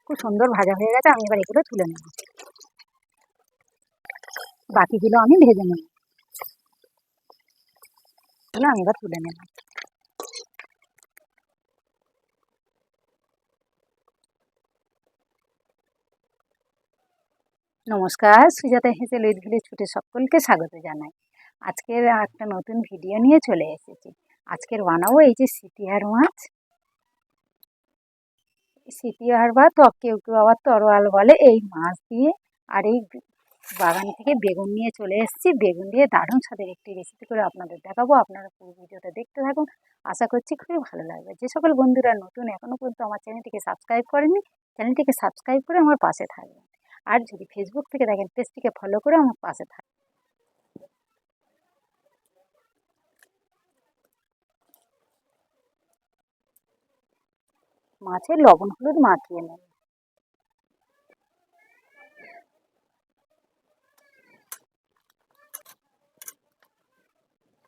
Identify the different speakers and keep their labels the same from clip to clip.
Speaker 1: খুব সুন্দর ভাজা হয়ে গেছে। আমি এবার এগুলো তুলে নেব, বাকিগুলো আমি ভেজে নেব। এগুলো আমি এবার তুলে নেব। নমস্কার, সুজাতা হেসেল উইথ ভিলেজ ফুডে সকলকে স্বাগত জানাই। আজকের একটা নতুন ভিডিও নিয়ে চলে এসেছি। আজকের বানাবো এই যে সিপিয়ার মাছ। সিপিয়ার বা কেউ কেউ আবার তরোয়াল বলে। এই মাছ দিয়ে আর এই বাগান থেকে বেগুন নিয়ে চলে এসেছি। বেগুন দিয়ে দারুণ স্বাদের একটি রেসিপি করে আপনাদের দেখাবো। আপনারা পুরো ভিডিওটা দেখতে থাকুন, আশা করছি খুবই ভালো লাগবে। যে সকল বন্ধুরা নতুন এখনও পর্যন্ত আমার চ্যানেলটিকে সাবস্ক্রাইব করেনি, চ্যানেলটিকে সাবস্ক্রাইব করে আমার পাশে থাকবেন। আর যদি ফেসবুক থেকে দেখেন, পেজটিকে ফলো করে আমার পাশে থাকবেন। মাছের লবণ হলুদ মাখিয়ে নেব।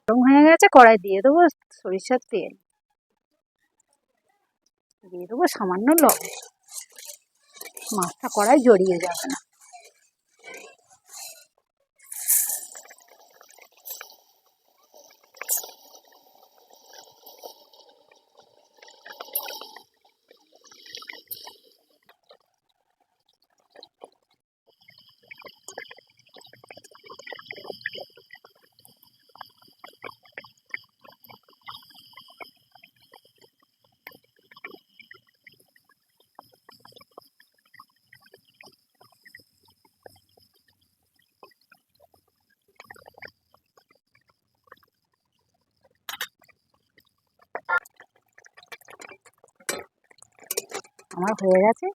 Speaker 1: গরম হয়ে গেছে, কড়াই দিয়ে দেবো সরিষার তেল, দিয়ে দেবো সামান্য লবণ। মাছটা কড়াই জড়িয়ে যাবে না। আমার হয়ে গেছে,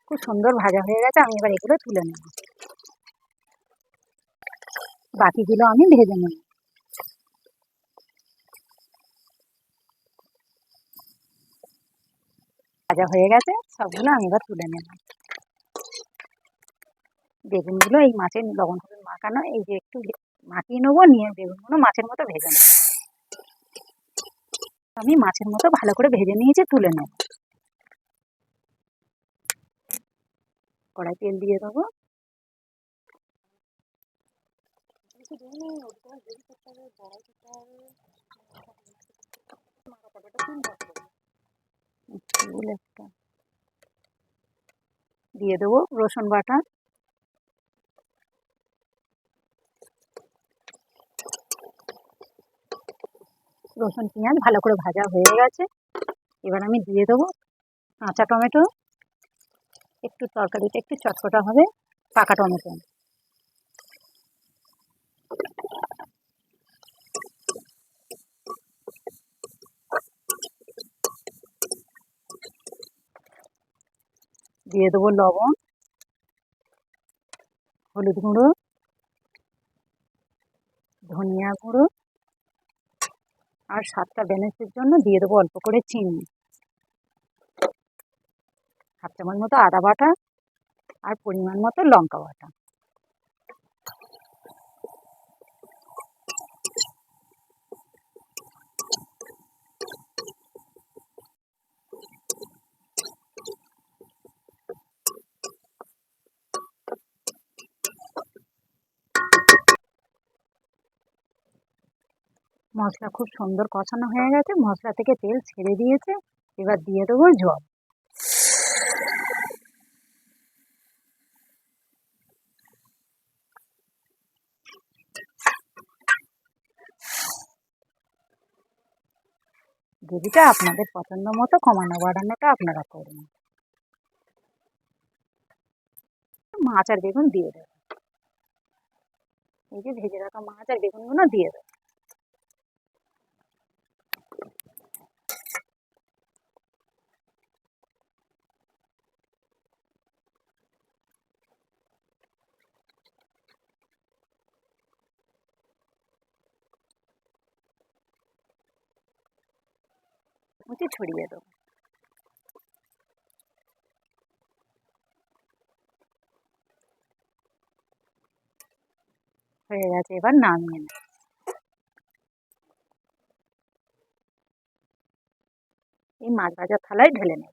Speaker 1: খুব সুন্দর ভাজা হয়ে গেছে। আমি এবার এগুলো তুলে নেব, বাকিগুলো আমি ভেজে নেব। ভাজা হয়ে গেছে, সবগুলো আমি এবার তুলে নেব। বেগুনগুলো এই মাছের লবণ হলুদ মাখানো, এই যে একটু মাখিয়ে নেবো, নিয়ে বেগুনগুলো মাছের মতো ভেজে নেব। আমি মাছের মতো ভালো করে ভেজে নিয়েছি, তুলে নেব। কড়াই তেল দিয়ে দেবো। দিয়ে দেবো রসুন বাটা, রসুন পেঁয়াজ ভালো করে ভাজা হয়ে গেছে। এবার আমি দিয়ে দেবো কাঁচা টমেটো, একটু তরকারিটা একটু চটপটা হবে, পাকা টমেটো। দিয়ে দেবো লবণ, হলুদ গুঁড়ো, ধনিয়া গুঁড়ো, আর স্বাদটা ব্যালেন্সের জন্য দিয়ে দেবো অল্প করে চিনি, হাফ চামচ মতো আদা বাটা, আর পরিমাণ মতো লঙ্কা বাটা। মশলা খুব সুন্দর কষানো হয়ে গেছে, মশলা থেকে তেল ছেড়ে দিয়েছে। এবার দিয়ে দেবো জল। গ্রেভিটা আপনাদের পছন্দ মতো কমানো বাড়ানোটা আপনারা করুন। মাছ আর বেগুন দিয়ে দেবো, এই যে ভেজে রাখা মাছ আর বেগুনগুলো দিয়ে দেবো। মুচি ছড়িয়ে দেবো। হয়ে গেছে, এবার নামিয়ে নেব। এই মাছ ভাজার থালায় ঢেলে নেব।